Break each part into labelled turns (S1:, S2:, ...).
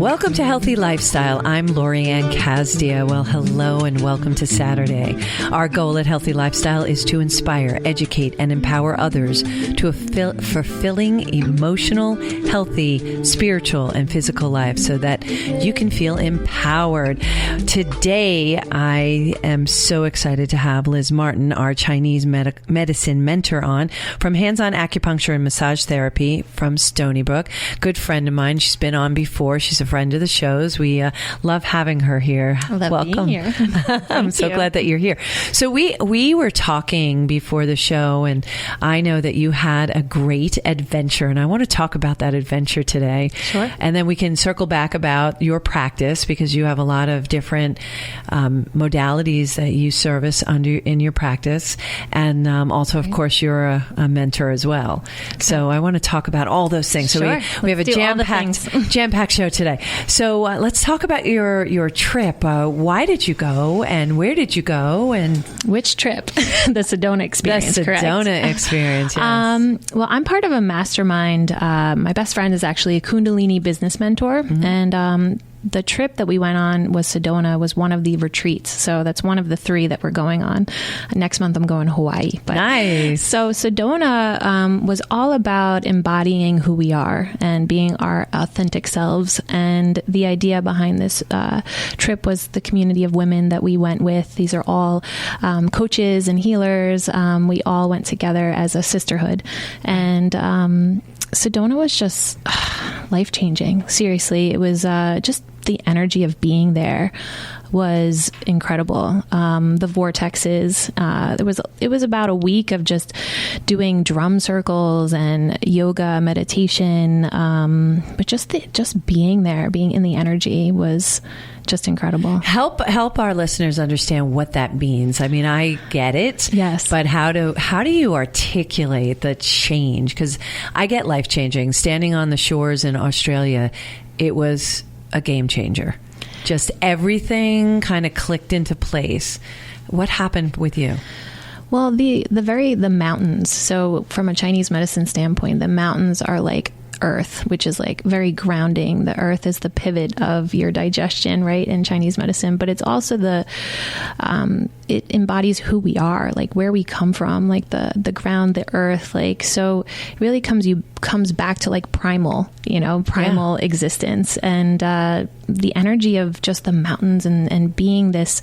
S1: Welcome to Healthy Lifestyle. I'm Lorianne Casdia. Well, hello and welcome to Saturday. Our goal at Healthy Lifestyle is to inspire, educate, and empower others to a fulfilling, emotional, healthy, spiritual, and physical life so that you can feel empowered. Today, I am so excited to have Liz Martin, our Chinese medicine mentor, on from Hands-On Acupuncture and Massage Therapy from Stony Brook. Good friend of mine. She's been on before. She's a friend of the shows. We love having her here.
S2: I love
S1: Welcome.
S2: being here.
S1: I'm so glad that you're here. So we were talking before the show, and I know that you had a great adventure, and I want to talk about that adventure today.
S2: Sure.
S1: And then we can circle back about your practice, because you have a lot of different modalities that you service in your practice, and also, of course, you're a mentor as well. Okay. So I want to talk about all those things.
S2: Sure.
S1: So we have a jam-packed show today. So let's talk about your trip. Why did you go, and where did you go, and
S2: which trip? The Sedona experience.
S1: The Sedona experience. Yes.
S2: Well, I'm part of a mastermind. My best friend is actually a Kundalini business mentor, and the trip that we went on was Sedona, was one of the retreats. So that's one of the 3 that we're going on. Next month, I'm going to Hawaii. But,
S1: nice.
S2: So Sedona was all about embodying who we are and being our authentic selves. And the idea behind this trip was the community of women that we went with. These are all coaches and healers. We all went together as a sisterhood. And Sedona was just life-changing. Seriously, it was just the energy of being there was incredible. The vortexes, it was about a week of just doing drum circles and yoga, meditation, but just being there, being in the energy was just incredible.
S1: Help our listeners understand what that means. I mean, I get it.
S2: Yes.
S1: But how do you articulate the change? Because I get life-changing. Standing on the shores in Australia, it was a game changer. Just everything kind of clicked into place. What happened with you?
S2: Well, the mountains. So from a Chinese medicine standpoint, the mountains are like earth, which is like very grounding. The earth is the pivot of your digestion, right, in Chinese medicine, but it's also it embodies who we are, like where we come from, like the ground, the earth, like, so it really comes back to like primal existence, and the energy of just the mountains and being this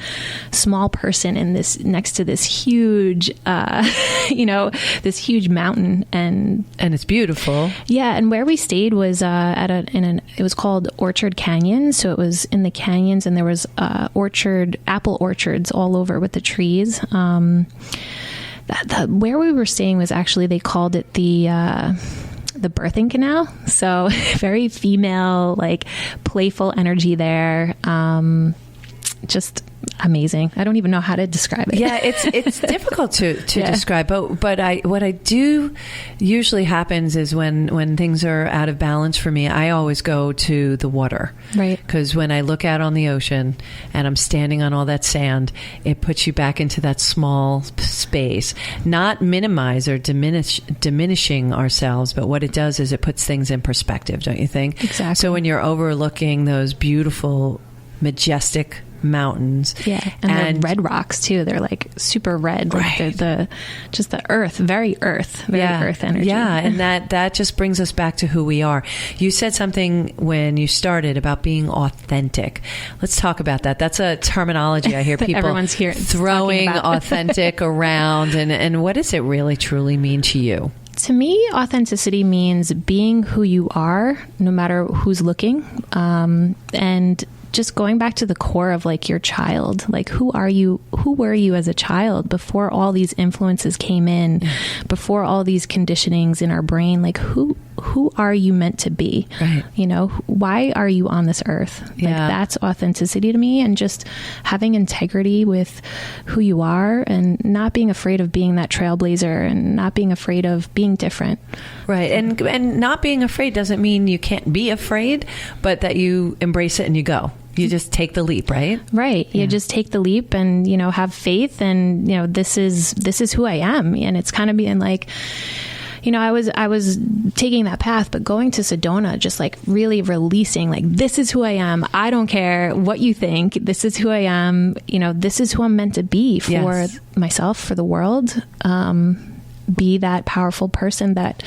S2: small person in this next to this huge this huge mountain, and
S1: it's beautiful.
S2: Yeah. And where we stayed was it was called Orchard Canyon. So it was in the canyons, and there was apple orchards all over with the trees. Where we were staying was actually, they called it the birthing canal. So very female, like playful energy there. Just amazing. I don't even know how to describe it.
S1: Yeah, it's difficult to describe, but what I do usually happens is when things are out of balance for me, I always go to the water.
S2: Right.
S1: Because when I look out on the ocean and I'm standing on all that sand, it puts you back into that small space. Not minimize or diminishing ourselves, but what it does is it puts things in perspective, don't you think?
S2: Exactly.
S1: So when you're overlooking those beautiful, majestic mountains,
S2: and red rocks too, they're like super red, like
S1: right.
S2: they're just the earth, very earth energy.
S1: And that just brings us back to who we are. You said something when you started about being authentic. Let's talk about that. That's a terminology I hear people
S2: everyone's here
S1: throwing authentic around, and what does it really truly mean to you?
S2: To me, authenticity means being who you are, no matter who's looking, and just going back to the core of like your child, like who were you as a child before all these influences came in, before all these conditionings in our brain, like who are you meant to be?
S1: Right.
S2: Why are you on this earth? Like that's authenticity to me, and just having integrity with who you are and not being afraid of being that trailblazer and not being afraid of being different.
S1: Right. And not being afraid doesn't mean you can't be afraid, but that you embrace it and you go. You just take the leap, right?
S2: Right. You just take the leap and, have faith, and, this is who I am. And it's kind of being like, I was taking that path, but going to Sedona, just like really releasing, like, this is who I am. I don't care what you think. This is who I am. This is who I'm meant to be for myself, for the world. Be that powerful person that,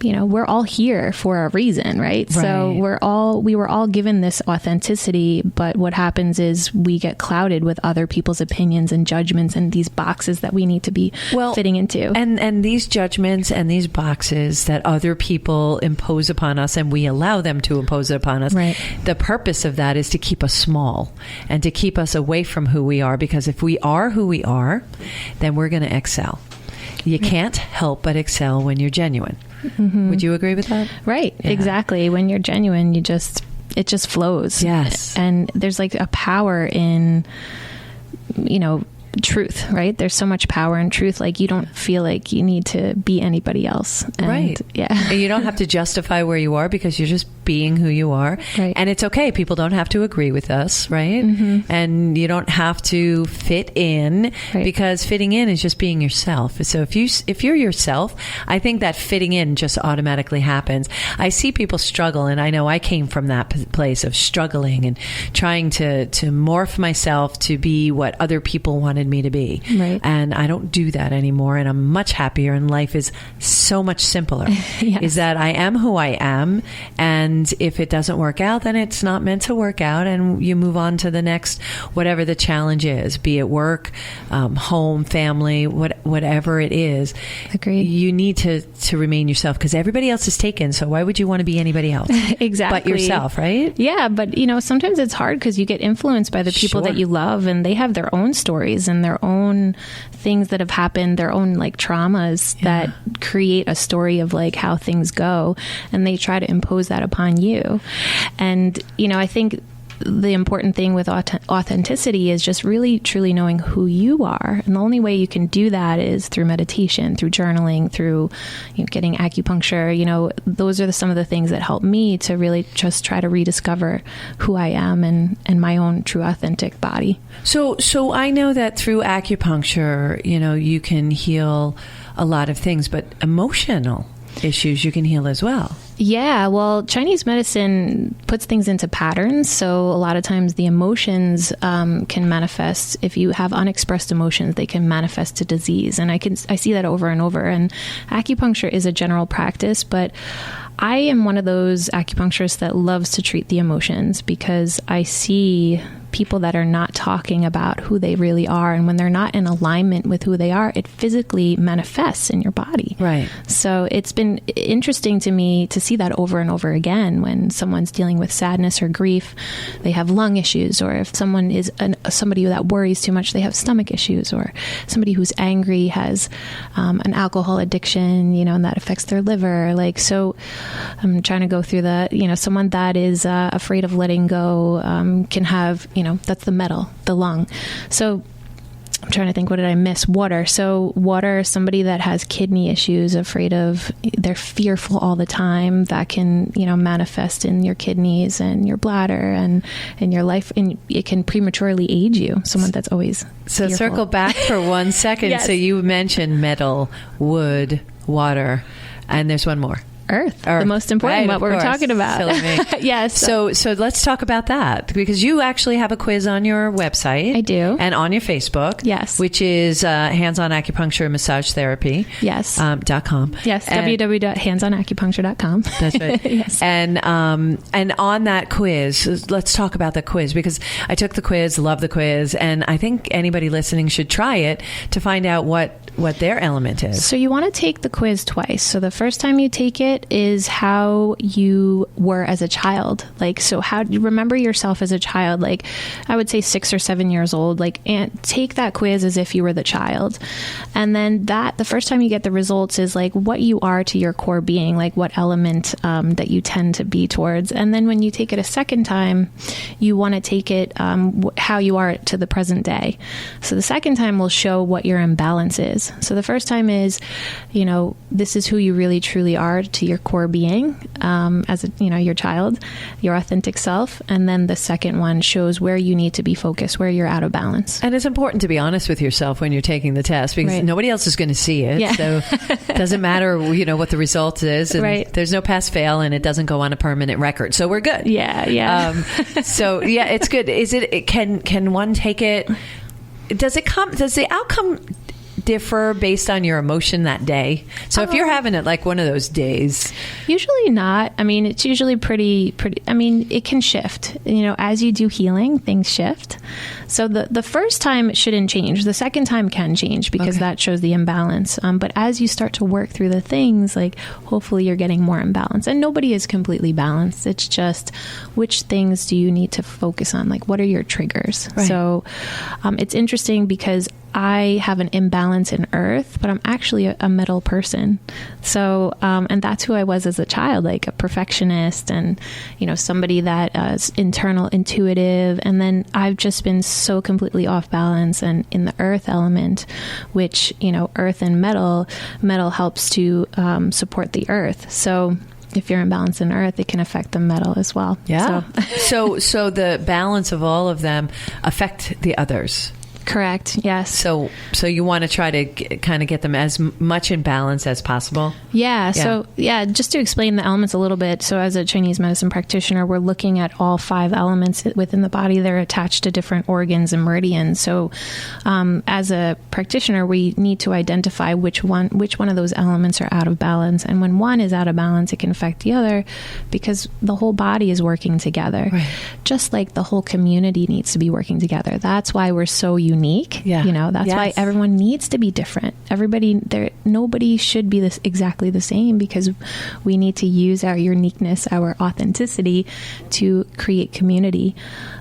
S2: we're all here for a reason, right? So we were all given this authenticity, but what happens is we get clouded with other people's opinions and judgments and these boxes that we need to be fitting into.
S1: And these judgments and these boxes that other people impose upon us, and we allow them to impose it upon us. Right. The purpose of that is to keep us small and to keep us away from who we are, because if we are who we are, then we're going to excel. You can't help but excel when you're genuine. Mm-hmm. Would you agree with that? Right.
S2: Yeah. Exactly. When you're genuine, it just flows.
S1: Yes.
S2: And there's like a power in, truth, right? There's so much power in truth. Like, you don't feel like you need to be anybody else. And,
S1: right.
S2: Yeah.
S1: And you don't have to justify where you are, because you're just being who you are.
S2: Right.
S1: And it's okay. People don't have to agree with us, right? Mm-hmm. And you don't have to fit in, because fitting in is just being yourself. So if you're yourself, I think that fitting in just automatically happens. I see people struggle, and I know I came from that place of struggling and trying to morph myself to be what other people wanted me to be.
S2: Right.
S1: And I don't do that anymore, and I'm much happier, and life is so much simpler.
S2: Yes.
S1: Is that I am who I am, and if it doesn't work out, then it's not meant to work out, and you move on to the next, whatever the challenge is, be it work, home, family, whatever it is.
S2: Agreed.
S1: You need to remain yourself, because everybody else is taken, so why would you want to be anybody else?
S2: Exactly.
S1: But yourself, right?
S2: Yeah, but sometimes it's hard because you get influenced by the people that you love, and they have their own stories and their own things that have happened, their own like traumas that create a story of like how things go, and they try to impose that upon you. And I think the important thing with authenticity is just really truly knowing who you are, and the only way you can do that is through meditation, through journaling, through getting acupuncture. Those are some of the things that help me to really just try to rediscover who I am and my own true authentic body.
S1: So I know that through acupuncture, you can heal a lot of things, but emotional issues you can heal as well.
S2: Yeah, well, Chinese medicine puts things into patterns. So a lot of times the emotions can manifest. If you have unexpressed emotions, they can manifest to disease. And I see that over and over. And acupuncture is a general practice, but I am one of those acupuncturists that loves to treat the emotions, because I see people that are not talking about who they really are. And when they're not in alignment with who they are, it physically manifests in your body.
S1: Right.
S2: So it's been interesting to me to see that over and over again. When someone's dealing with sadness or grief, they have lung issues. Or if someone is somebody that worries too much, they have stomach issues. Or somebody who's angry has an alcohol addiction, and that affects their liver. Like, so I'm trying to go through someone that is afraid of letting go can have, that's the metal, the lung. So I'm trying to think, what did I miss? Water. So water, somebody that has kidney issues, they're fearful all the time, that can, manifest in your kidneys and your bladder and in your life, and it can prematurely age you. Someone that's always fearful.
S1: Circle back for 1 second.
S2: Yes.
S1: So you mentioned metal, wood, water, and there's one more.
S2: Earth, the most important,
S1: right,
S2: what we're talking about. Yes.
S1: So let's talk about that, because you actually have a quiz on your website.
S2: I do.
S1: And on your Facebook.
S2: Yes.
S1: Which is Hands-On Acupuncture and Massage Therapy.
S2: Yes.
S1: .com.
S2: Yes. www.handsonacupuncture.com.
S1: That's right.
S2: Yes.
S1: And on that quiz, let's talk about the quiz, because I took the quiz, love the quiz, and I think anybody listening should try it to find out what their element is.
S2: So you want to take the quiz twice. So the first time you take it is how you were as a child. Like, so how do you remember yourself as a child? Like, I would say 6 or 7 years old, like, and take that quiz as if you were the child. And then the first time you get the results is like what you are to your core being, like what element that you tend to be towards. And then when you take it a second time, you want to take it how you are to the present day. So the second time will show what your imbalance is. times. So the first time is, this is who you really truly are to your core being, as your child, your authentic self. And then the second one shows where you need to be focused, where you're out of balance.
S1: And it's important to be honest with yourself when you're taking the test, because nobody else is going to see it. Yeah. So it doesn't matter, what the result is. And there's no pass fail, and it doesn't go on a permanent record. So we're good.
S2: Yeah.
S1: So yeah, it's good. Can one take it? Does the outcome differ based on your emotion that day? So if you're having it like one of those days,
S2: usually not. I mean, it's usually pretty. I mean, it can shift. As you do healing, things shift. So the first time it shouldn't change. The second time can change because that shows the imbalance. But as you start to work through the things, like hopefully you're getting more imbalance. And nobody is completely balanced. It's just which things do you need to focus on? Like what are your triggers? Right. So it's interesting because I have an imbalance in earth, but I'm actually a metal person. So, and that's who I was as a child, like a perfectionist and, somebody that is internal, intuitive. And then I've just been so completely off balance and in the earth element, which, earth and metal helps to support the earth. So if you're imbalanced in earth, it can affect the metal as well.
S1: Yeah. So the balance of all of them affect the others.
S2: Correct. Yes.
S1: So you want to try to kind of get them as much in balance as possible?
S2: Yeah. So just to explain the elements a little bit. So as a Chinese medicine practitioner, we're looking at all 5 elements within the body. They're attached to different organs and meridians. So as a practitioner, we need to identify which one of those elements are out of balance. And when one is out of balance, it can affect the other because the whole body is working together. Right. Just like the whole community needs to be working together. That's why we're so unique. Yeah. That's why everyone needs to be different. Nobody should be exactly the same because we need to use our uniqueness, our authenticity to create community.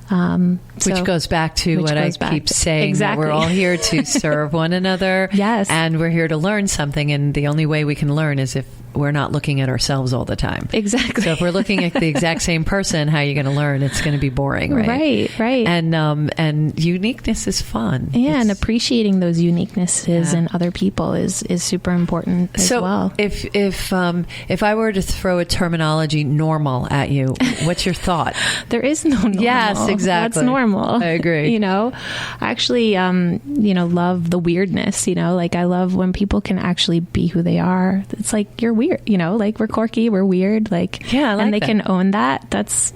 S1: Which goes back to what I keep saying, that we're all here to serve one another.
S2: Yes.
S1: And we're here to learn something. And the only way we can learn is if we're not looking at ourselves all the time.
S2: Exactly.
S1: So if we're looking at the exact same person, how are you going to learn? It's going to be boring, right?
S2: Right.
S1: And uniqueness is fun.
S2: Yeah, and appreciating those uniquenesses in other people is super important as well.
S1: If I were to throw a terminology normal at you, what's your thought?
S2: There is no normal.
S1: Yes, exactly.
S2: That's normal.
S1: I agree.
S2: I actually, love the weirdness, like I love when people can actually be who they are. It's like, you're weird, like we're quirky, we're weird, and they can own that. That's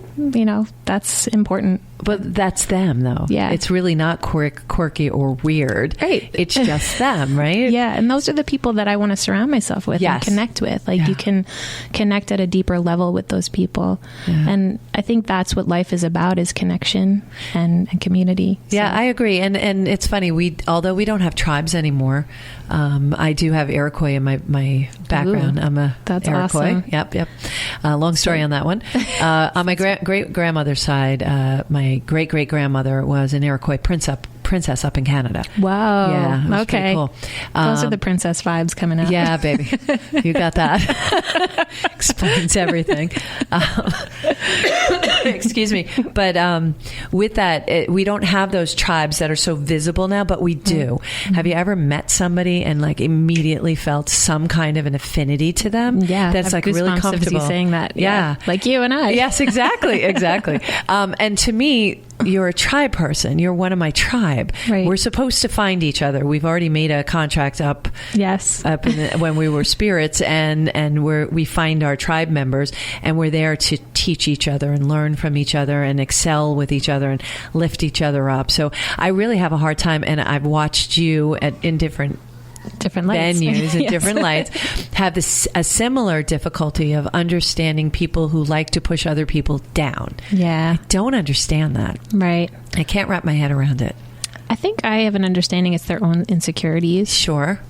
S2: important.
S1: But that's them, though.
S2: Yeah.
S1: It's really not quirky or weird.
S2: Right.
S1: It's just them, right?
S2: Yeah. And those are the people that I want to surround myself with and connect with. You can connect at a deeper level with those people. Yeah. And I think that's what life is about, is connection and community.
S1: Yeah, I agree. And it's funny, although we don't have tribes anymore, I do have Iroquois in my background. I'm a Iroquois.
S2: Awesome.
S1: Yep. Long story on that one. On my great-grandmother's side, my great-great-grandmother was an Iroquois princess up in Canada.
S2: Wow.
S1: Yeah. It was
S2: okay.
S1: pretty cool.
S2: Those are the princess vibes coming out.
S1: Yeah, baby. You got that. Explains everything. Excuse me. But with that, we don't have those tribes that are so visible now, but we do. Mm-hmm. Have you ever met somebody and immediately felt some kind of an affinity to them?
S2: Yeah.
S1: That's really comfortable.
S2: Saying that.
S1: Yeah.
S2: Like you and I.
S1: Yes, exactly. And to me, you're a tribe person. You're one of my tribe.
S2: Right.
S1: We're supposed to find each other. We've already made a contract up.
S2: Yes.
S1: When we were spirits, and we find our tribe members, and we're there to teach each other and learn from each other and excel with each other and lift each other up. So I really have a hard time, and I've watched you in different
S2: lights.
S1: venues and different lights have a similar difficulty of understanding people who like to push other people down.
S2: Yeah.
S1: I don't understand that.
S2: Right.
S1: I can't wrap my head around it.
S2: I think I have an understanding it's their own insecurities.
S1: Sure.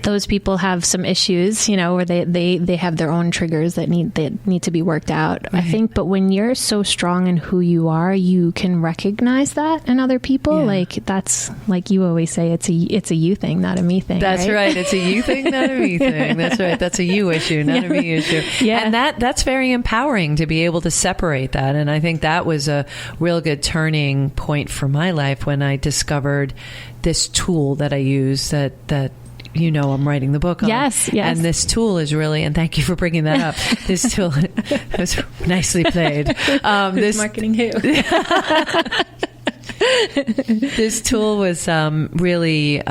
S2: those people have some issues, where they have their own triggers that need to be worked out. Right. I think, but when you're so strong in who you are, you can recognize that in other people. Like that's, like you always say, it's a you thing, not a me thing.
S1: That's right. It's a you thing, not a me thing. That's right. That's a you issue, not a me issue. Yeah. And that's very empowering to be able to separate that. And I think that was a real good turning point for my life when I discovered this tool that I use that I'm writing the book on.
S2: Yes.
S1: And this tool is really, and thank you for bringing that up. This tool was nicely played.
S2: This marketing who?
S1: This tool was really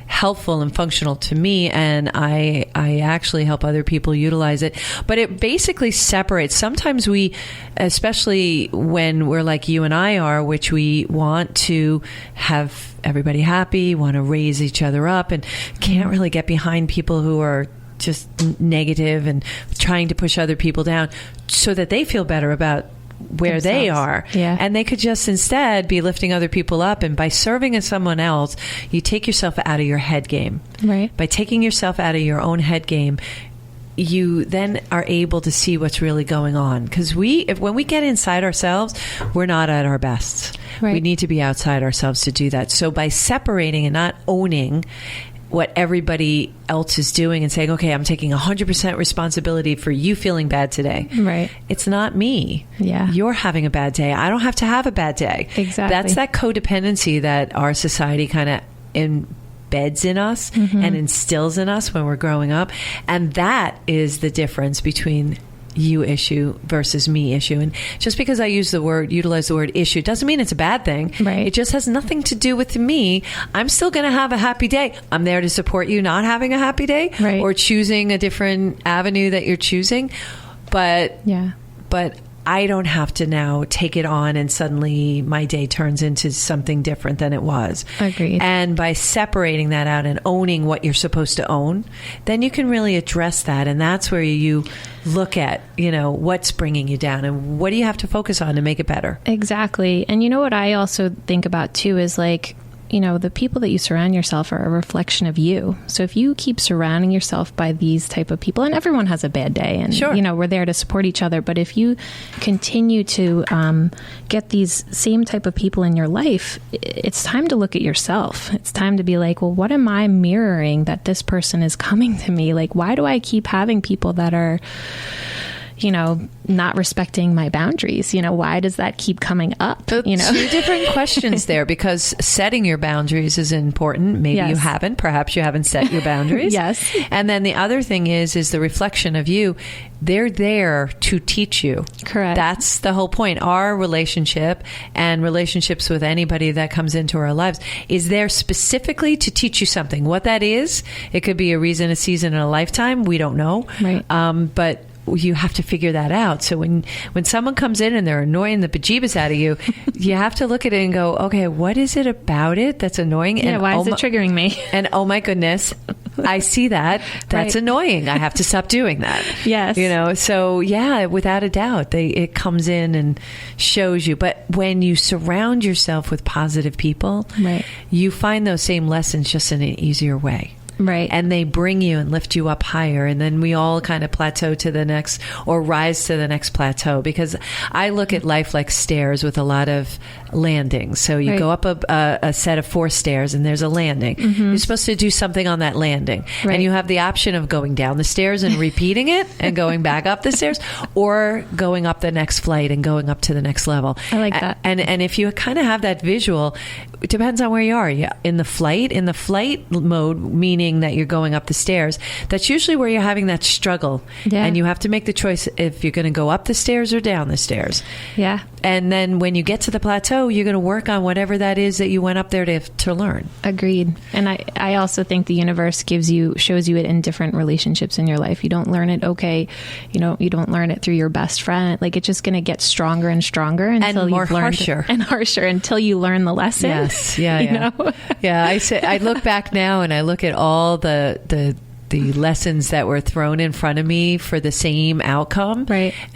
S1: helpful and functional to me, and I actually help other people utilize it. But it basically separates. Sometimes we, especially when we're like you and I are, which we want to have everybody happy, want to raise each other up, and can't really get behind people who are just negative and trying to push other people down so that they feel better about where themselves. They are. Yeah. And they could just instead be lifting other people up. And by serving as someone else, you take yourself out of your head game.
S2: Right.
S1: By taking yourself out of your own head game, you then are able to see what's really going on. Because when we get inside ourselves, we're not at our best. Right. We need to be outside ourselves to do that. So by separating and not owning what everybody else is doing and saying, okay, I'm taking 100% responsibility for you feeling bad today.
S2: Right.
S1: It's not me.
S2: Yeah.
S1: You're having a bad day. I don't have to have a bad day.
S2: Exactly.
S1: That's that codependency that our society kind of embeds in us and instills in us when we're growing up. And that is the difference between you issue versus me issue. And just because I utilize the word issue doesn't mean it's a bad thing.
S2: Right.
S1: It just has nothing to do with me. I'm still going to have a happy day. I'm there to support you not having a happy day or choosing a different avenue that you're choosing. But I don't have to now take it on and suddenly my day turns into something different than it was.
S2: Agreed.
S1: And by separating that out and owning what you're supposed to own, then you can really address that. And that's where you look at, what's bringing you down and what do you have to focus on to make it better.
S2: Exactly. And what I also think about too is like, the people that you surround yourself are a reflection of you. So if you keep surrounding yourself by these type of people, and everyone has a bad day, and
S1: sure.
S2: We're there to support each other. But if you continue to get these same type of people in your life, it's time to look at yourself. It's time to be like, well, what am I mirroring that this person is coming to me? Like, why do I keep having people that are not respecting my boundaries? Why does that keep coming up?
S1: Two different questions there, because setting your boundaries is important. Maybe you haven't. Perhaps you haven't set your boundaries.
S2: Yes.
S1: And then the other thing is the reflection of you. They're there to teach you.
S2: Correct.
S1: That's the whole point. Our relationship and relationships with anybody that comes into our lives is there specifically to teach you something. What that is, it could be a reason, a season, and a lifetime. We don't know.
S2: Right.
S1: But you have to figure that out. So when someone comes in and they're annoying the bejeebus out of you, you have to look at it and go, okay, what is it about it that's annoying?
S2: Yeah,
S1: and
S2: why is it triggering me?
S1: And oh my goodness, I see that. That's annoying. I have to stop doing that.
S2: Yes.
S1: So yeah, without a doubt, it comes in and shows you. But when you surround yourself with positive people, you find those same lessons just in an easier way.
S2: Right.
S1: And they bring you and lift you up higher. And then we all kind of plateau to the next, or rise to the next plateau. Because I look at life like stairs with a lot of landings. So you go up a set of 4 stairs and there's a landing. You're supposed to do something on that landing. And you have the option of going down the stairs and repeating it and going back up the stairs, or going up the next flight and going up to the next level.
S2: I like that.
S1: And if you kind of have that visual, it depends on where you are. In the flight mode, meaning that you're going up the stairs, that's usually where you're having that struggle. Yeah. And you have to make the choice if you're going to go up the stairs or down the stairs.
S2: Yeah.
S1: And then when you get to the plateau, you're going to work on whatever that is that you went up there to learn.
S2: Agreed. And I also think the universe shows you it in different relationships in your life. You don't learn it, you don't learn it through your best friend. Like, it's just going to get stronger and stronger until
S1: and more
S2: you've learned
S1: harsher.
S2: And harsher until you learn the lesson.
S1: Yes. Yeah. Yeah. I look back now and I look at all the lessons that were thrown in front of me for the same outcome,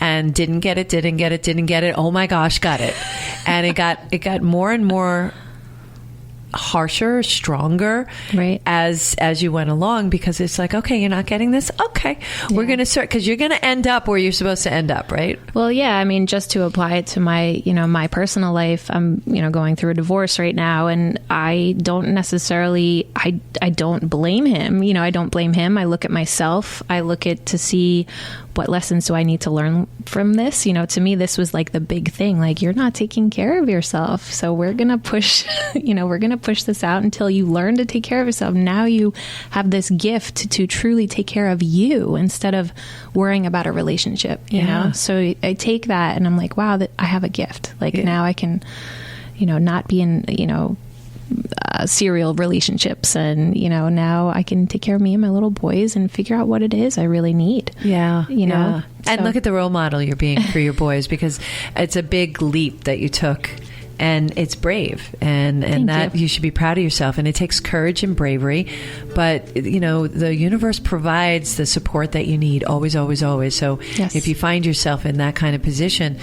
S1: and didn't get it. Oh my gosh, got it. And it got more and more harsher, stronger,
S2: right,
S1: as you went along, because it's like, okay, you're not getting this. Okay, we're going to start, because you're going to end up where you're supposed to end up, right?
S2: Well, yeah. I mean, just to apply it to my, my personal life, I'm, going through a divorce right now, and I don't necessarily, I don't blame him. I don't blame him. I look at myself. I look at to see what lessons do I need to learn from this? To me, this was like the big thing. Like, you're not taking care of yourself. So we're going to push, we're going to push this out until you learn to take care of yourself. Now you have this gift to truly take care of you instead of worrying about a relationship, you know? So I take that and I'm like, wow, that I have a gift. Like now I can, not be in, serial relationships, and now I can take care of me and my little boys and figure out what it is I really need.
S1: And look at the role model you're being for your boys, because it's a big leap that you took, and it's brave, and that you should be proud of yourself. And it takes courage and bravery, but the universe provides the support that you need always, always, always. So if you find yourself in that kind of position,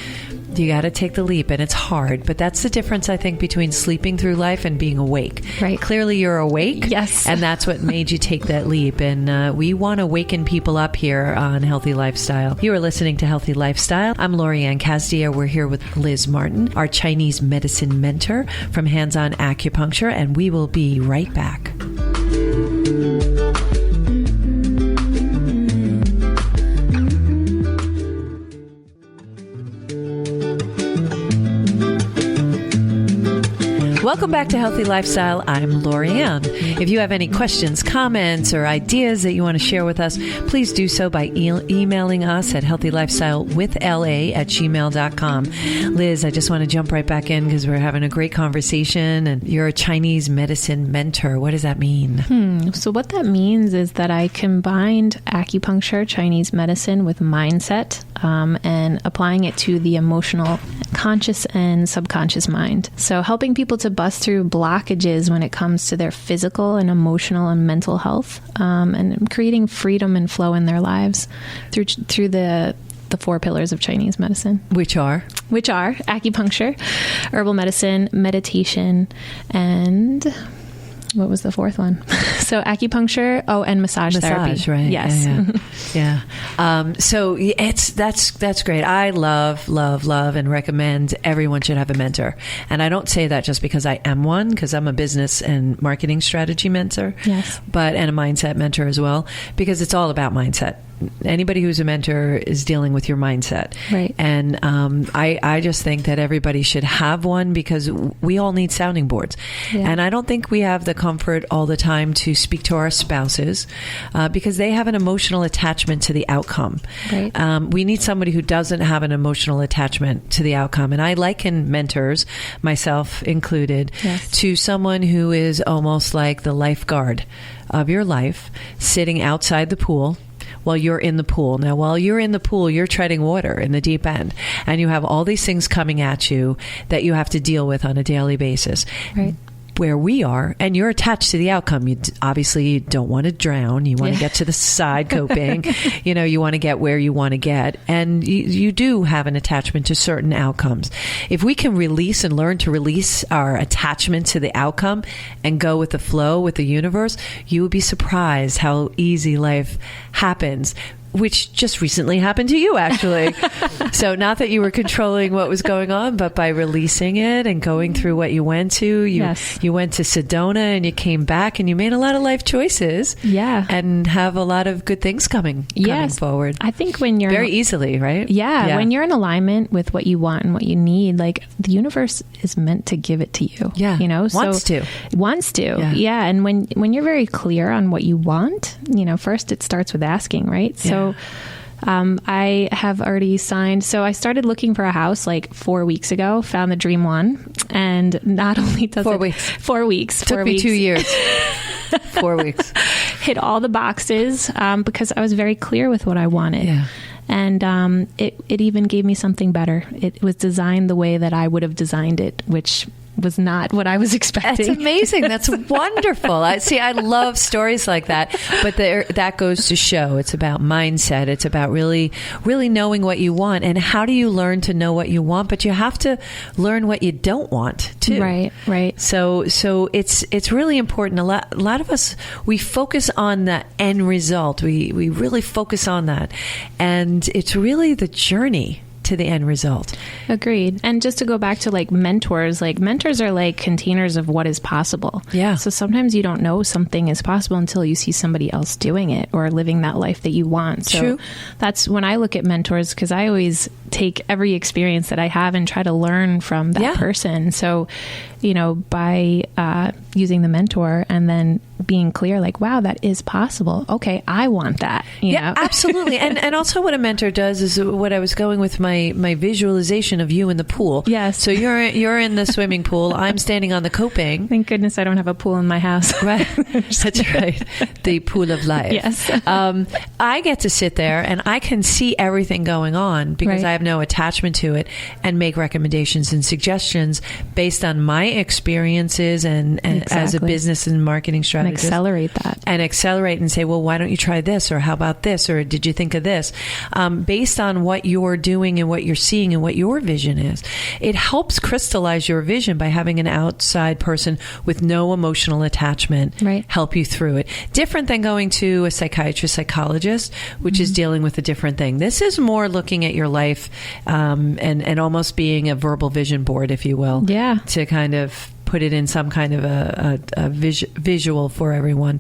S1: you got to take the leap, and it's hard, but that's the difference, I think, between sleeping through life and being awake.
S2: Right.
S1: Clearly you're awake.
S2: Yes.
S1: And that's what made you take that leap. And we want to waken people up here on Healthy Lifestyle. You are listening to Healthy Lifestyle. I'm Lorianne Casdia. We're here with Liz Martin, our Chinese medicine mentor from Hands-On Acupuncture, and we will be right back. Welcome back to Healthy Lifestyle. I'm Lorianne. If you have any questions, comments, or ideas that you want to share with us, please do so by emailing us at healthylifestylewithla@gmail.com. Liz, I just want to jump right back in because we're having a great conversation, and you're a Chinese medicine mentor. What does that mean?
S2: So what that means is that I combined acupuncture, Chinese medicine, with mindset, and applying it to the emotional, conscious, and subconscious mind. So helping people to bust through blockages when it comes to their physical and emotional and mental health, and creating freedom and flow in their lives through the 4 pillars of Chinese medicine. Which are acupuncture, herbal medicine, meditation, and what was the 4th one? So acupuncture, and massage therapy.
S1: Right?
S2: Yes.
S1: Yeah. So that's great. I love and recommend everyone should have a mentor. And I don't say that just because I am one, because I'm a business and marketing strategy mentor.
S2: Yes.
S1: And a mindset mentor as well, because it's all about mindset. Anybody who's a mentor is dealing with your mindset.
S2: Right.
S1: And I just think that everybody should have one, because we all need sounding boards. Yeah. And I don't think we have the comfort all the time to speak to our spouses, because they have an emotional attachment to the outcome.
S2: Right.
S1: We need somebody who doesn't have an emotional attachment to the outcome. And I liken mentors, myself included, to someone who is almost like the lifeguard of your life, sitting outside the pool while you're in the pool. Now, while you're in the pool, you're treading water in the deep end, and you have all these things coming at you that you have to deal with on a daily basis.
S2: Right.
S1: Where we are, and you're attached to the outcome. You obviously don't want to drown. You want to get to the side coping. You want to get where you want to get. And you do have an attachment to certain outcomes. If we can release and learn to release our attachment to the outcome and go with the flow with the universe, you would be surprised how easy life happens. Which just recently happened to you, actually. So not that you were controlling what was going on, but by releasing it and going through what you went to. You went to Sedona and you came back and you made a lot of life choices.
S2: Yeah.
S1: And have a lot of good things coming forward.
S2: I think when you're...
S1: Very easily, right?
S2: Yeah. When you're in alignment with what you want and what you need, like, the universe is meant to give it to you.
S1: Yeah. Wants to.
S2: Yeah. And when you're very clear on what you want, first it starts with asking, right? So I have already signed. So I started looking for a house like 4 weeks ago, found the dream one. And not only does
S1: 4 weeks.
S2: 4 weeks.
S1: Took me 2 years. 4 weeks.
S2: Hit all the boxes because I was very clear with what I wanted.
S1: Yeah.
S2: And it even gave me something better. It was designed the way that I would have designed it, which was not what I was expecting.
S1: That's amazing. That's wonderful. I love stories like that. But that goes to show it's about mindset. It's about really, really knowing what you want. And how do you learn to know what you want? But you have to learn what you don't want too.
S2: Right.
S1: So it's really important. A lot of us, we focus on the end result. We really focus on that. And it's really the journey to the end result.
S2: Agreed. And just to go back to mentors are like containers of what is possible.
S1: Yeah.
S2: So sometimes you don't know something is possible until you see somebody else doing it or living that life that you want. So
S1: True.
S2: That's when I look at mentors, because I always take every experience that I have and try to learn from that person. So, by using the mentor and then being clear, wow, that is possible. Okay, I want that. You know?
S1: Absolutely. And also what a mentor does is what I was going with my visualization of you in the pool.
S2: Yes.
S1: So you're in the swimming pool. I'm standing on the coping.
S2: Thank goodness I don't have a pool in my house.
S1: Right. That's right. The pool of life.
S2: Yes.
S1: I get to sit there and I can see everything going on because I have no attachment to it and make recommendations and suggestions based on my experiences and as a business and marketing strategist.
S2: And accelerate that.
S1: And accelerate and say, well, why don't you try this? Or how about this? Or did you think of this? Based on what you're doing and what you're seeing and what your vision is. It helps crystallize your vision by having an outside person with no emotional attachment help you through it. Different than going to a psychiatrist, psychologist, which is dealing with a different thing. This is more looking at your life and almost being a verbal vision board, if you will.
S2: Yeah.
S1: To kind of put it in some kind of a visual for everyone.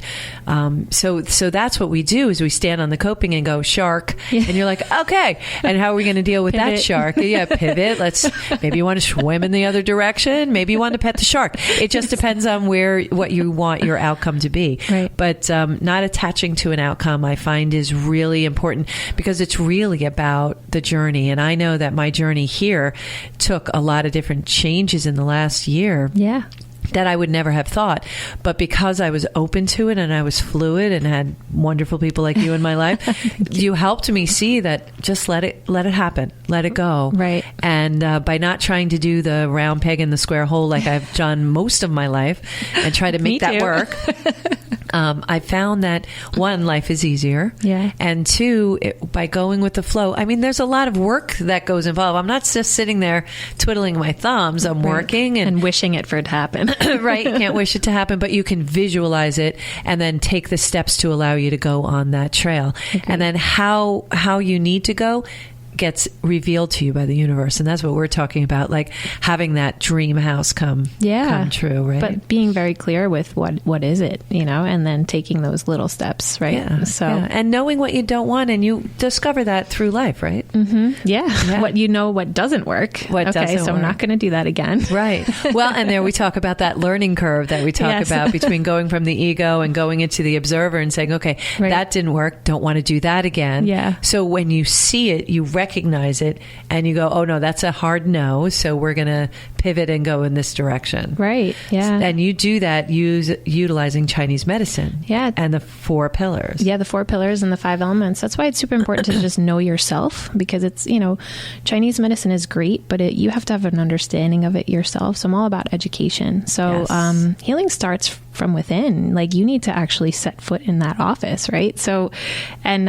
S1: So that's what we do is we stand on the coping and go, shark. Yeah. And you're like, okay. And how are we going to deal with that shark? Yeah, pivot. Maybe you want to swim in the other direction. Maybe you want to pet the shark. It just depends on what you want your outcome to be.
S2: Right.
S1: But not attaching to an outcome, I find, is really important because it's really about the journey. And I know that my journey here took a lot of different changes in the last year.
S2: Yeah.
S1: That I would never have thought. But because I was open to it and I was fluid and had wonderful people like you in my life, you helped me see that just let it happen. Let it go.
S2: Right.
S1: And by not trying to do the round peg in the square hole like I've done most of my life and try to make that work, I found that, one, life is easier.
S2: Yeah.
S1: And two, by going with the flow, I mean, there's a lot of work that goes involved. I'm not just sitting there twiddling my thumbs. I'm working and
S2: wishing it for it to happen.
S1: Right. You can't wish it to happen, but you can visualize it and then take the steps to allow you to go on that trail. Okay. And then how you need to go gets revealed to you by the universe. And that's what we're talking about, like having that dream house come true, right?
S2: But being very clear with what is it, and then taking those little steps, right?
S1: Yeah. And knowing what you don't want, and you discover that through life, right?
S2: Mm-hmm. Yeah. What doesn't work. I'm not going to do that again.
S1: Right. Well, and there we talk about that learning curve that we talk about between going from the ego and going into the observer and saying, okay, that didn't work. Don't want to do that again.
S2: Yeah.
S1: So when you see it, you recognize it and you go, oh no, that's a hard no. So we're going to pivot and go in this direction.
S2: Right. Yeah.
S1: And you do that utilizing Chinese medicine.
S2: Yeah.
S1: And the 4 pillars.
S2: Yeah. The 4 pillars and the 5 elements. That's why it's super important to just know yourself, because it's, Chinese medicine is great, but you have to have an understanding of it yourself. So I'm all about education. So, healing starts from within. Like you need to actually set foot in that office. Right. So, and,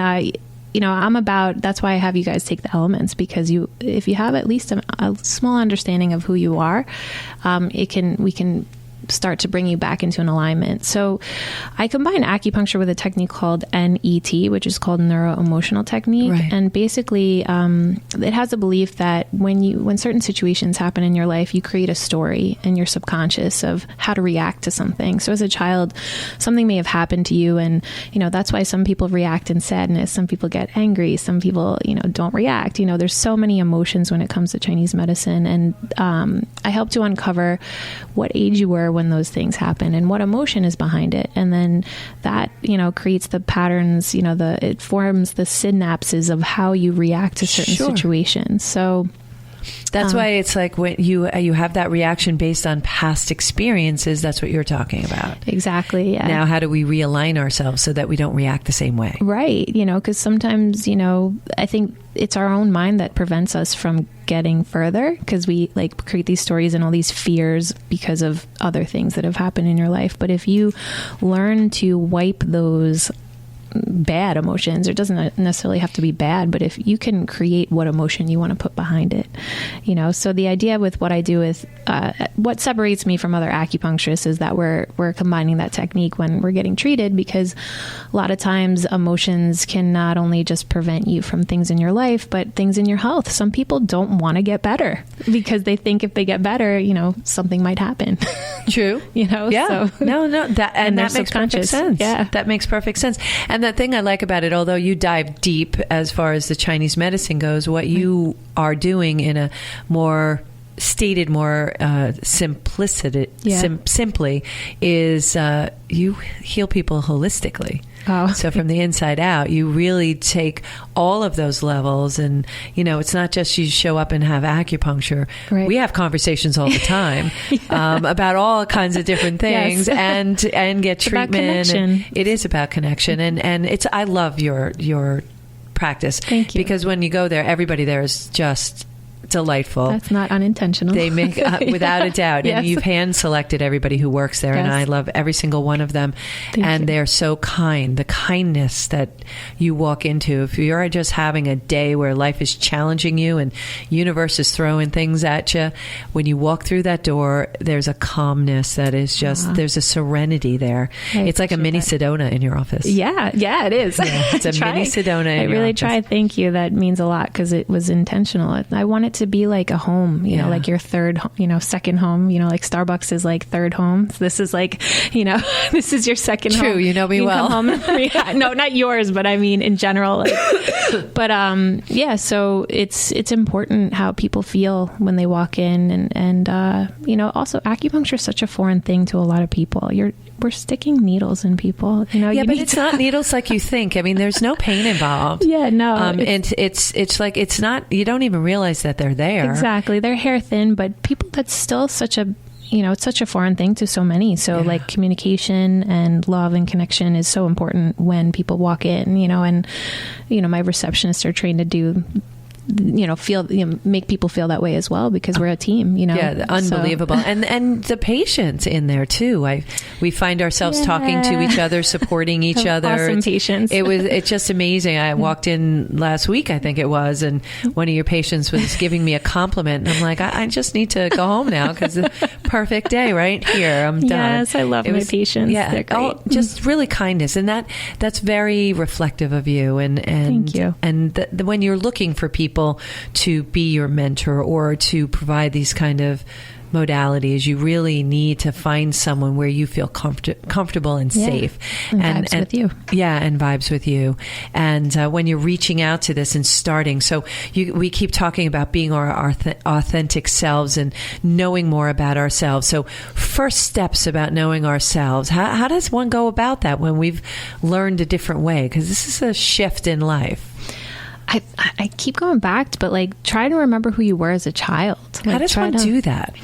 S2: that's why I have you guys take the elements, because if you have at least a small understanding of who you are, we can start to bring you back into an alignment. So I combine acupuncture with a technique called NET, which is called neuro-emotional technique.
S1: Right.
S2: And basically, it has a belief that when certain situations happen in your life, you create a story in your subconscious of how to react to something. So as a child, something may have happened to you, and that's why some people react in sadness, some people get angry, some people don't react. There's so many emotions when it comes to Chinese medicine, and I help to uncover what age you were when those things happen and what emotion is behind it. And then that, creates the patterns, it forms the synapses of how you react to certain situations. So
S1: That's why it's like when you have that reaction based on past experiences. That's what you're talking about.
S2: Exactly. Yeah.
S1: Now, how do we realign ourselves so that we don't react the same way?
S2: Right. Because sometimes, I think it's our own mind that prevents us from getting further, because we create these stories and all these fears because of other things that have happened in your life. But if you learn to wipe those bad emotions, it doesn't necessarily have to be bad, but if you can create what emotion you want to put behind it, so the idea with what I do is what separates me from other acupuncturists is that we're combining that technique when we're getting treated, because a lot of times emotions can not only just prevent you from things in your life, but things in your health. Some people don't want to get better because they think if they get better, something might happen.
S1: True.
S2: So,
S1: that makes perfect sense.
S2: Yeah,
S1: that makes perfect sense. And the thing I like about it, although you dive deep as far as the Chinese medicine goes, what you are doing in a more stated, more simply is you heal people holistically.
S2: Oh.
S1: So from the inside out, you really take all of those levels, and it's not just you show up and have acupuncture.
S2: Right.
S1: We have conversations all the time about all kinds of different things,
S2: yes.
S1: and get
S2: it's
S1: treatment.
S2: And
S1: it is about connection, and it's. I love your practice.
S2: Thank you.
S1: Because when you go there, everybody there is just delightful.
S2: That's not unintentional.
S1: They make, without a doubt.
S2: Yes.
S1: And you've hand selected everybody who works there,
S2: yes.
S1: and I love every single one of them.
S2: Thank you.
S1: They're so kind. The kindness that you walk into, if you're just having a day where life is challenging you and universe is throwing things at you, when you walk through that door, there's a calmness that is just, there's a serenity there. It's like a mini Sedona in your office.
S2: Yeah, it is.
S1: Yeah, it's a mini Sedona in your
S2: really
S1: office.
S2: try. Thank you. That means a lot because it was intentional. I want it to be like a home, like your third, second home, like Starbucks is like third home. So this is like, this is your second home.
S1: True. You know me
S2: you
S1: well.
S2: Come home no, not yours, but I mean in general. But so it's important how people feel when they walk in, and also acupuncture is such a foreign thing to a lot of people. We're sticking needles in people,
S1: Yeah, but it's not needles like you think. I mean, there's no pain involved.
S2: Yeah, no.
S1: And it's like, it's not, you don't even realize that they're there.
S2: Exactly. They're hair thin, but people, that's still such a, it's such a foreign thing to so many. So like communication and love and connection is so important when people walk in, and, my receptionists are trained to do, make people feel that way as well, because we're a team,
S1: Yeah, unbelievable. So. And the patients in there too. We find ourselves talking to each other, supporting each other.
S2: Awesome patients.
S1: It's just amazing. I walked in last week, I think it was, and one of your patients was giving me a compliment, and I'm like, I just need to go home now because it's a perfect day right here. I'm done.
S2: Yes, I love my patients.
S1: Yeah,
S2: they're great.
S1: Just really kindness, and that's very reflective of you. And
S2: thank you.
S1: And when you're looking for people to be your mentor or to provide these kind of modalities, you really need to find someone where you feel comfortable and safe,
S2: and vibes with you.
S1: Yeah, and vibes with you. And when you're reaching out to this and starting, so we keep talking about being our authentic selves and knowing more about ourselves. So first steps about knowing ourselves. How does one go about that when we've learned a different way? Because this is a shift in life.
S2: I keep going back, but try to remember who you were as a child.
S1: How does one do that?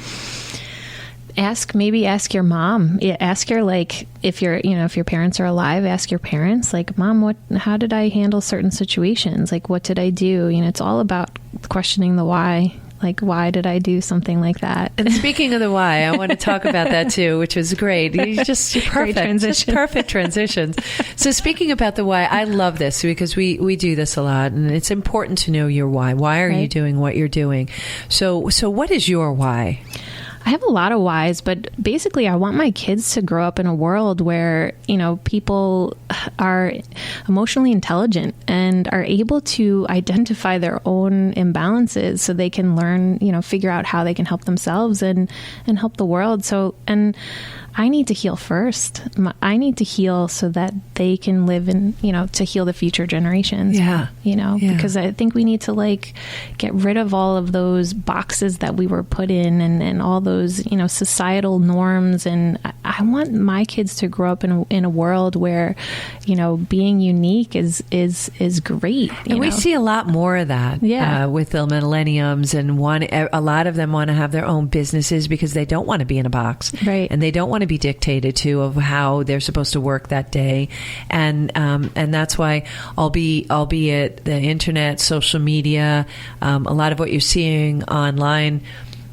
S2: Ask your mom. Ask her if your parents are alive. Ask your parents Mom, how did I handle certain situations? What did I do? It's all about questioning the why. Why did I do something like that?
S1: And speaking of the why, I want to talk about that too, which was great. You're perfect. Just perfect transitions. So speaking about the why, I love this because we do this a lot, and it's important to know your why. Why are you doing what you're doing? So what is your why?
S2: I have a lot of whys, but basically I want my kids to grow up in a world where, people are emotionally intelligent and are able to identify their own imbalances so they can learn, figure out how they can help themselves and help the world. So, and I need to heal first. I need to heal so that they can live in, to heal the future generations.
S1: Yeah.
S2: Because I think we need to get rid of all of those boxes that we were put in and all those, societal norms. And I want my kids to grow up in a world where, being unique is great.
S1: And we see a lot more of that with the millenniums, and a lot of them want to have their own businesses because they don't want to be in a box.
S2: Right.
S1: And they don't want to be dictated to of how they're supposed to work that day. And that's why, albeit the internet, social media, a lot of what you're seeing online,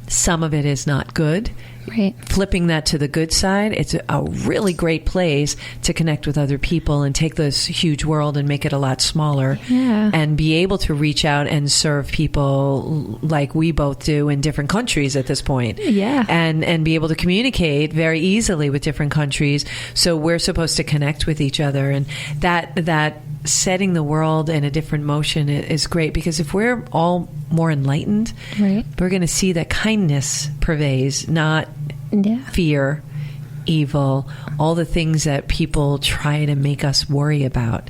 S1: some of it is not good.
S2: Right.
S1: Flipping that to the good side, it's a really great place to connect with other people and take this huge world and make it a lot smaller, and be able to reach out and serve people like we both do in different countries at this point.
S2: Yeah.
S1: And be able to communicate very easily with different countries. So we're supposed to connect with each other, and that setting the world in a different motion is great, because if we're all more enlightened,
S2: right,
S1: we're going to see that kindness pervades, not fear, evil, all the things that people try to make us worry about.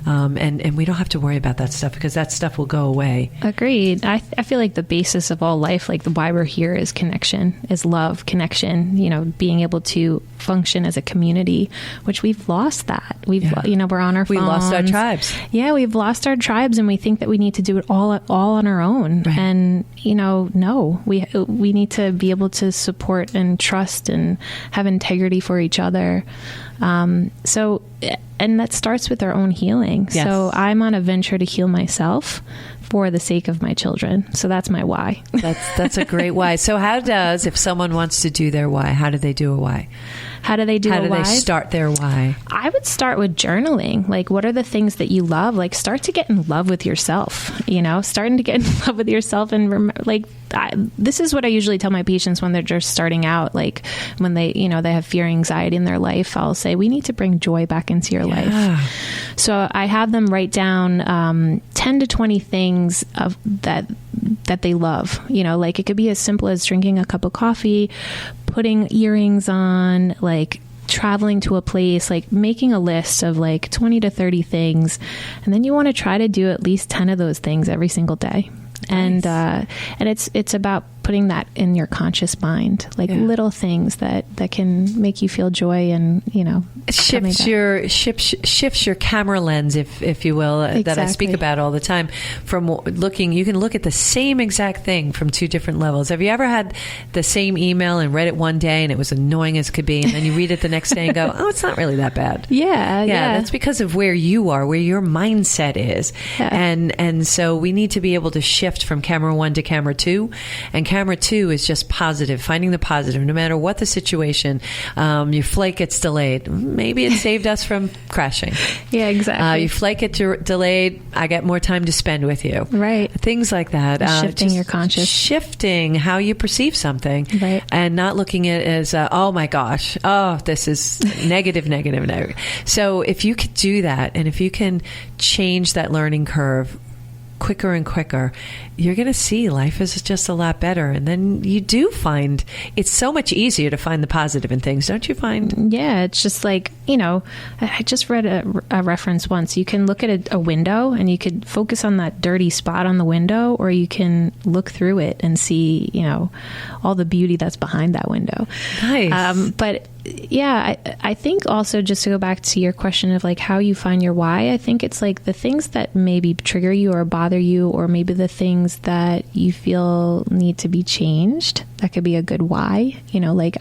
S1: And we don't have to worry about that stuff, because that stuff will go away.
S2: Agreed. I feel like the basis of all life, why we're here, is connection, is love, connection, being able to function as a community, which we've lost that. We're on our phones.
S1: We lost our tribes.
S2: Yeah, we've lost our tribes, and we think that we need to do it all on our own.
S1: Right. And,
S2: no, we need to be able to support and trust and have integrity for each other. And that starts with our own healing.
S1: Yes.
S2: So I'm on a venture to heal myself for the sake of my children. So that's my why.
S1: That's a great why. So if someone wants to do their why, how do they do a why?
S2: How do they do
S1: How
S2: a
S1: do
S2: why?
S1: they start their why?
S2: I would start with journaling. What are the things that you love? Start to get in love with yourself, starting to get in love with yourself. And this is what I usually tell my patients when they're just starting out. When they have fear, anxiety in their life, I'll say, we need to bring joy back into your life. So I have them write down 10 to 20 things that they love. It could be as simple as drinking a cup of coffee, putting earrings on, traveling to a place, making a list of 20 to 30 things. And then you want to try to do at least 10 of those things every single day. Nice. And it's about putting that in your conscious mind, little things that can make you feel joy, and shifts
S1: your camera lens, if you will,
S2: exactly.
S1: that I speak about all the time. You can look at the same exact thing from two different levels. Have you ever had the same email and read it one day and it was annoying as could be, and then you read it the next day and go, oh, it's not really that bad?
S2: Yeah.
S1: That's because of where you are, where your mindset is.
S2: Yeah.
S1: And so we need to be able to shift from camera 1 to camera 2, and camera 2 is just positive, finding the positive, no matter what the situation. Your flight gets delayed. Maybe it saved us from crashing.
S2: Yeah, exactly.
S1: Your flight gets delayed. I get more time to spend with you.
S2: Right.
S1: Things like that.
S2: Shifting your conscious.
S1: Shifting how you perceive something.
S2: Right.
S1: And not looking at it as, oh my gosh, this is negative. So if you could do that, and if you can change that learning curve quicker and quicker, you're going to see life is just a lot better. And then you do find it's so much easier to find the positive in things, don't you find?
S2: Yeah, it's just I just read a reference once. You can look at a window and you could focus on that dirty spot on the window, or you can look through it and see, all the beauty that's behind that window.
S1: Nice.
S2: But yeah, I think also, just to go back to your question of how you find your why, I think it's the things that maybe trigger you or bother you, or maybe the things that you feel need to be changed. That could be a good why.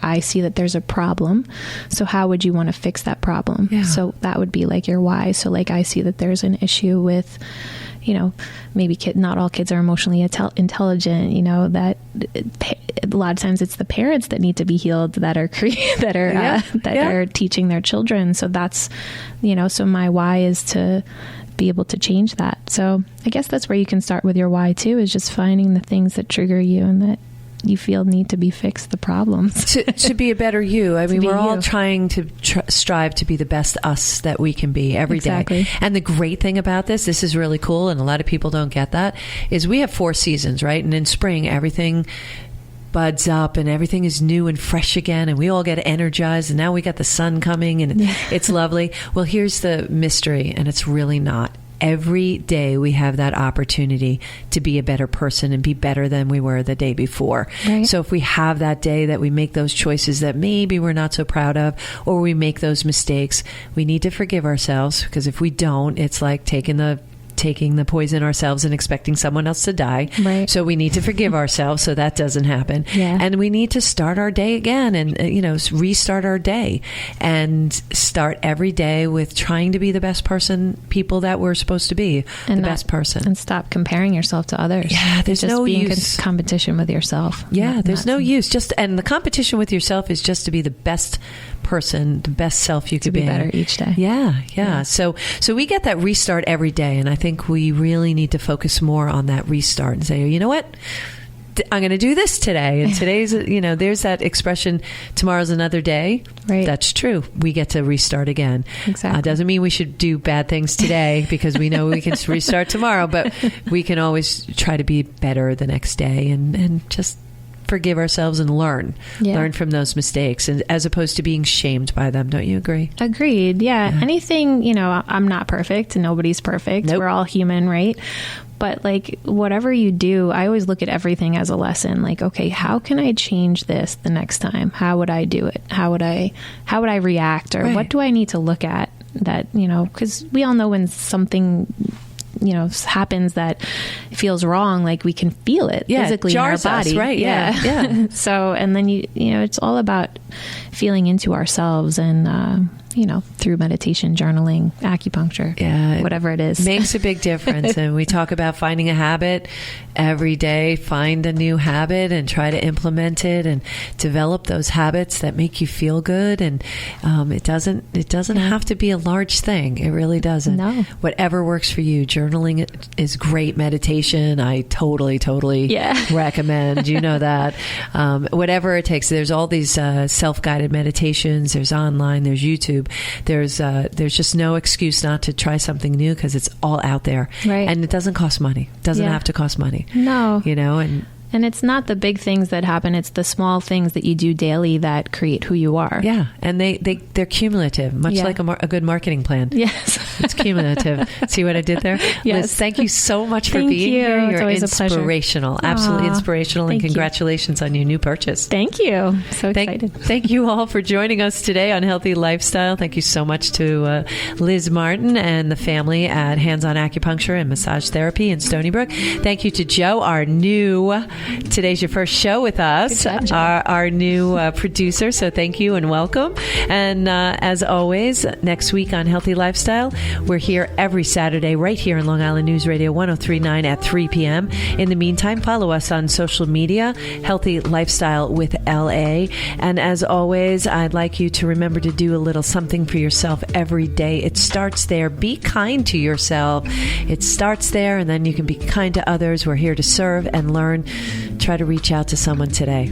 S2: I see that there's a problem. So how would you want to fix that problem?
S1: Yeah.
S2: So that would be your why. So I see that there's an issue with, maybe not all kids are emotionally intelligent, that a lot of times it's the parents that need to be healed that are are teaching their children. So that's, so my why is to be able to change that. So I guess that's where you can start with your why too, is just finding the things that trigger you and that you feel need to be fixed, the problems.
S1: to be a better you. I mean, we're all
S2: you.
S1: trying to strive to be the best us that we can be every
S2: Exactly.
S1: day. And the great thing about this is really cool, and a lot of people don't get that, is we have 4 seasons, right? And in spring, everything buds up and everything is new and fresh again and we all get energized and now we got the sun coming and it's lovely. Well, here's the mystery, and it's really not. Every day we have that opportunity to be a better person and be better than we were the day before.
S2: Right.
S1: So if we have that day that we make those choices that maybe we're not so proud of, or we make those mistakes, we need to forgive ourselves, because if we don't, it's like taking the poison ourselves and expecting someone else to die.
S2: Right.
S1: So we need to forgive ourselves so that doesn't happen.
S2: Yeah.
S1: And we need to start our day again and, restart our day and start every day with trying to be the best people that we're supposed to be,
S2: and
S1: the best person.
S2: And stop comparing yourself to others.
S1: Yeah, there's
S2: just
S1: no
S2: being
S1: use.
S2: in competition with yourself.
S1: Yeah, there's no use. And the competition with yourself is just to be the best person, the best self you could be.
S2: To be better each day.
S1: Yeah. So we get that restart every day, and I think we really need to focus more on that restart and say, you know what? I'm going to do this today. And today's, there's that expression, tomorrow's another day.
S2: Right.
S1: That's true. We get to restart again.
S2: Exactly.
S1: Doesn't mean we should do bad things today because we know we can restart tomorrow, but we can always try to be better the next day and just forgive ourselves and learn from those mistakes, and as opposed to being shamed by them. Don't you agree?
S2: Agreed. Yeah. Anything, I'm not perfect. Nobody's perfect.
S1: Nope.
S2: We're all human, right? But like whatever you do, I always look at everything as a lesson. Like, okay, how can I change this the next time? How would I do it? How would I react? Or what do I need to look at that, because we all know when something happens that feels wrong, like we can feel it physically in our body.
S1: Us, right? Yeah.
S2: So, and then it's all about feeling into ourselves and, through meditation, journaling, acupuncture, whatever it is.
S1: Makes a big difference. And we talk about finding a habit every day. Find a new habit and try to implement it and develop those habits that make you feel good. And it doesn't have to be a large thing. It really doesn't.
S2: No.
S1: Whatever works for you. Journaling is great. Meditation, I totally recommend. You know that. Whatever it takes. There's all these self-guided meditations. There's online. There's YouTube. There's just no excuse not to try something new because it's all out there.
S2: Right.
S1: And it doesn't cost money. It doesn't have to cost money.
S2: No.
S1: And
S2: it's not the big things that happen. It's the small things that you do daily that create who you are.
S1: Yeah. And they're cumulative, much like a good marketing plan.
S2: Yes.
S1: It's cumulative. See what I did there?
S2: Yes.
S1: Liz, thank you so much for being here.
S2: It's always
S1: inspirational.
S2: A pleasure.
S1: Absolutely inspirational. And
S2: Thank
S1: congratulations on your new purchase.
S2: Thank you. So excited.
S1: Thank you all for joining us today on Healthy Lifestyle. Thank you so much to Liz Martin and the family at Hands-On Acupuncture and Massage Therapy in Stony Brook. Thank you to Joe, our new, today's your first show with us, our new producer. So thank you and welcome. And as always, next week on Healthy Lifestyle, we're here every Saturday right here on Long Island News Radio 103.9 at 3 p.m. In the meantime, follow us on social media, Healthy Lifestyle with LA. And as always, I'd like you to remember to do a little something for yourself every day. It starts there. Be kind to yourself. It starts there, and then you can be kind to others. We're here to serve and learn. Try to reach out to someone today.